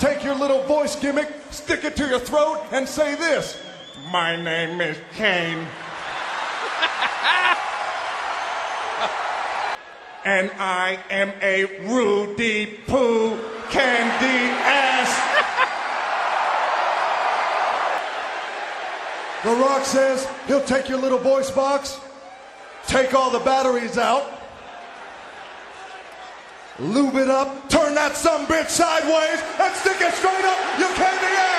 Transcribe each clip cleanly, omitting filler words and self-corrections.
take your little voice gimmick, stick it to your throat, and say this. My name is Kane. And I am a Rudy Poo candy ass. The Rock says he'll take your little voice box, take all the batteries out, lube it up, turn that sumbitch sideways, and stick it straight up your candy ass.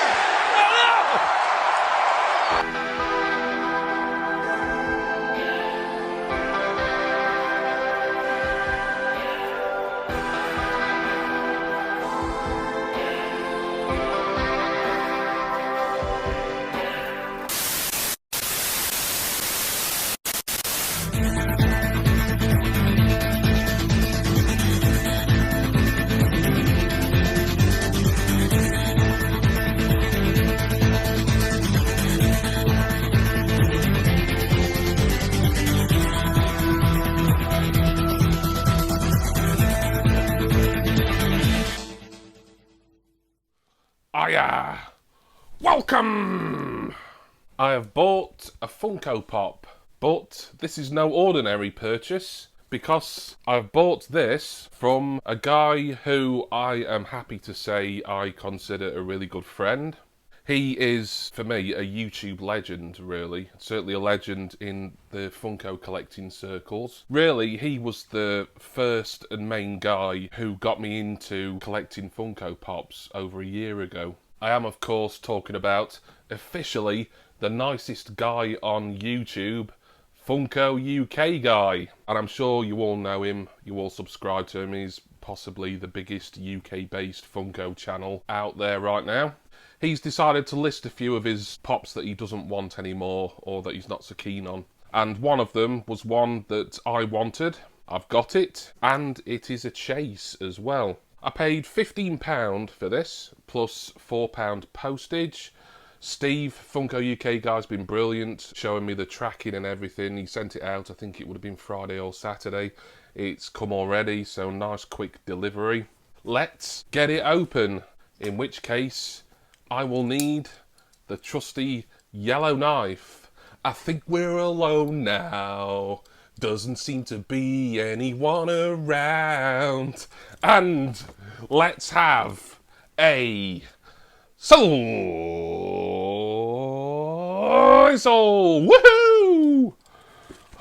Welcome! I have bought a Funko Pop, but this is no ordinary purchase because I've bought this from a guy who I am happy to say I consider a really good friend. He is, for me, a YouTube legend, really. Certainly a legend in the Funko collecting circles. Really, he was the first and main guy who got me into collecting Funko Pops over a year ago. I am, of course, talking about, officially, the nicest guy on YouTube, Funko UK Guy. And I'm sure you all know him, you all subscribe to him. He's possibly the biggest UK-based Funko channel out there right now. He's decided to list a few of his pops that he doesn't want anymore, or that he's not so keen on. And one of them was one that I wanted. I've got it, and it is a chase as well. I paid £15 for this, plus £4 postage. Steve, Funko UK Guy's been brilliant, showing me the tracking and everything. He sent it out, I think it would have been Friday or Saturday. It's come already, so nice quick delivery. Let's get it open, in which case I will need the trusty yellow knife. I think we're alone now. Doesn't seem to be anyone around. And let's have a Soul! Woohoo!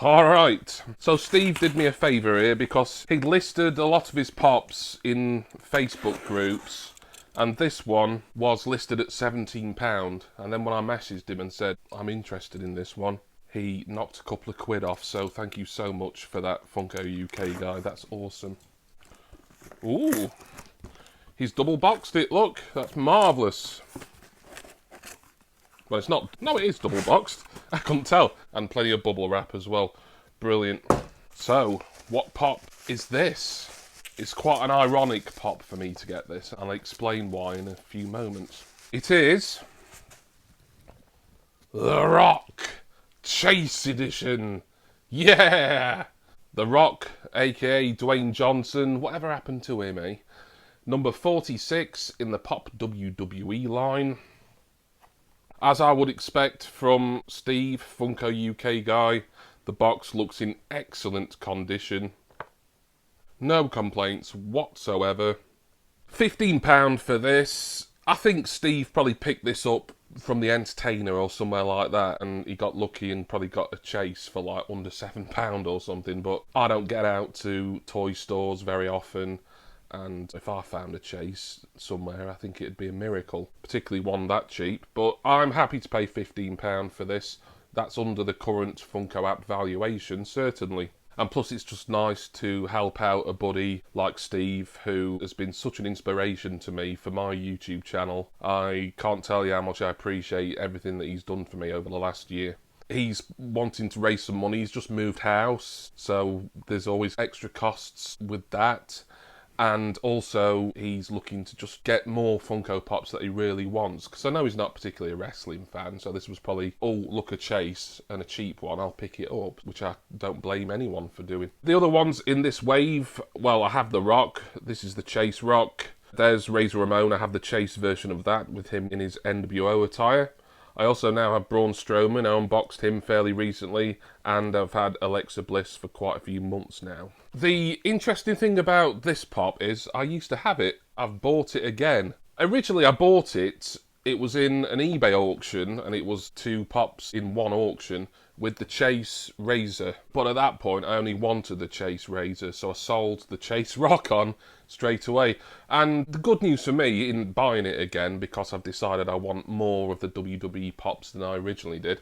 Alright, so Steve did me a favour here because he'd listed a lot of his pops in Facebook groups, and this one was listed at £17. And then when I messaged him and said, I'm interested in this one, he knocked a couple of quid off, so thank you so much for that, Funko UK Guy. That's awesome. Ooh. He's double boxed it, look. That's marvellous. Well, it's not. No, it is double boxed. I couldn't tell. And plenty of bubble wrap as well. Brilliant. So, what pop is this? It's quite an ironic pop for me to get this. I'll explain why in a few moments. It is The Rock Chase Edition. Yeah! The Rock, aka Dwayne Johnson. Whatever happened to him, eh? Number 46 in the Pop WWE line. As I would expect from Steve, Funko UK Guy, the box looks in excellent condition. No complaints whatsoever. £15 for this. I think Steve probably picked this up from The Entertainer or somewhere like that, and he got lucky and probably got a chase for like under £7 or something, but I don't get out to toy stores very often, and if I found a chase somewhere, I think it'd be a miracle, particularly one that cheap. But I'm happy to pay £15 for this. That's under the current Funko app valuation, certainly. And plus it's just nice to help out a buddy like Steve, who has been such an inspiration to me for my YouTube channel. I can't tell you how much I appreciate everything that he's done for me over the last year. He's wanting to raise some money. He's just moved house, so there's always extra costs with that. And also, he's looking to just get more Funko Pops that he really wants. Because I know he's not particularly a wrestling fan, so this was probably, oh, look, a chase and a cheap one, I'll pick it up. Which I don't blame anyone for doing. The other ones in this wave, well, I have The Rock. This is the Chase Rock. There's Razor Ramon. I have the Chase version of that with him in his NWO attire. I also now have Braun Strowman. I unboxed him fairly recently, and I've had Alexa Bliss for quite a few months now. The interesting thing about this pop is I used to have it. I've bought it again. Originally I bought it, it was in an eBay auction, and it was 2 pops in one auction with the Chase Razor. But at that point I only wanted the Chase Razor, so I sold the Chase Rock-On straight away. And the good news for me in buying it again, because I've decided I want more of the WWE pops than I originally did,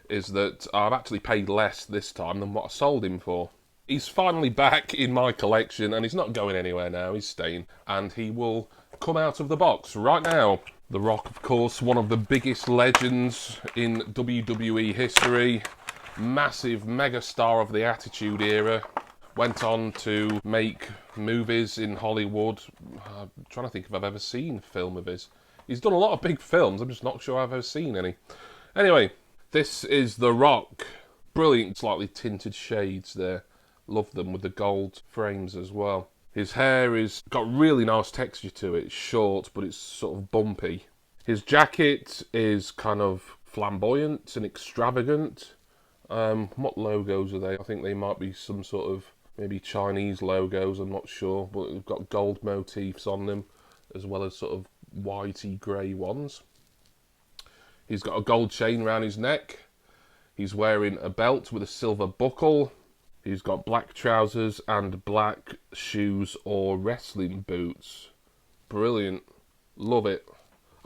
is that I've actually paid less this time than what I sold him for. He's finally back in my collection, and he's not going anywhere now, he's staying, and he will come out of the box right now. The Rock, of course, one of the biggest legends in WWE history, massive megastar of the Attitude Era, went on to make movies in Hollywood. I'm trying to think if I've ever seen a film of his. He's done a lot of big films, I'm just not sure I've ever seen any. Anyway, this is The Rock. Brilliant, slightly tinted shades there. Love them with the gold frames as well. His hair is got really nice texture to it. It's short, but it's sort of bumpy. His jacket is kind of flamboyant and extravagant. What logos are they? I think they might be some sort of maybe Chinese logos, I'm not sure. But they've got gold motifs on them, as well as sort of whitey grey ones. He's got a gold chain around his neck. He's wearing a belt with a silver buckle. He's got black trousers and black shoes or wrestling boots. Brilliant. Love it.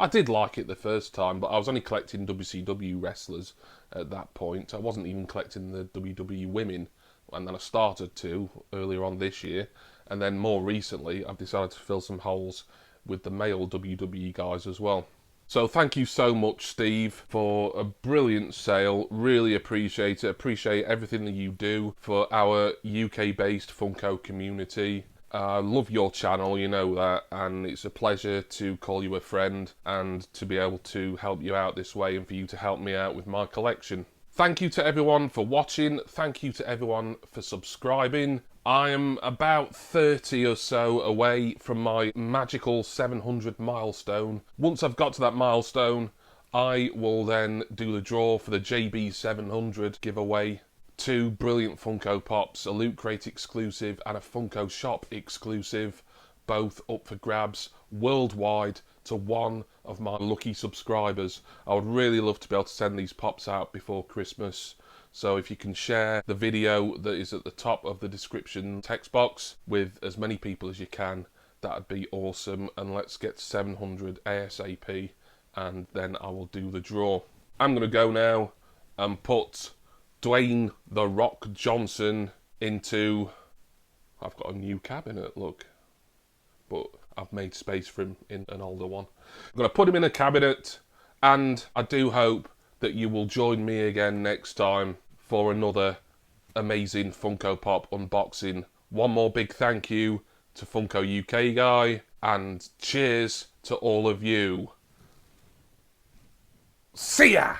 I did like it the first time, but I was only collecting WCW wrestlers at that point. I wasn't even collecting the WWE women, and then I started to earlier on this year. And then more recently, I've decided to fill some holes with the male WWE guys as well. So thank you so much, Steve, for a brilliant sale. Really appreciate it. Appreciate everything that you do for our UK-based Funko community. I love your channel, you know that, and it's a pleasure to call you a friend and to be able to help you out this way and for you to help me out with my collection. Thank you to everyone for watching. Thank you to everyone for subscribing. I am about 30 or so away from my magical 700 milestone. Once I've got to that milestone, I will then do the draw for the JB700 giveaway. 2 brilliant Funko Pops, a Loot Crate exclusive and a Funko Shop exclusive, both up for grabs worldwide to one of my lucky subscribers. I would really love to be able to send these pops out before Christmas. So if you can share the video that is at the top of the description text box with as many people as you can, that'd be awesome. And let's get 700 ASAP, and then I will do the draw. I'm going to go now and put Dwayne "The Rock" Johnson into... I've got a new cabinet, look. But I've made space for him in an older one. I'm going to put him in a cabinet, and I do hope that you will join me again next time for another amazing Funko Pop unboxing. One more big thank you to Funko UK Guy, and cheers to all of you. See ya!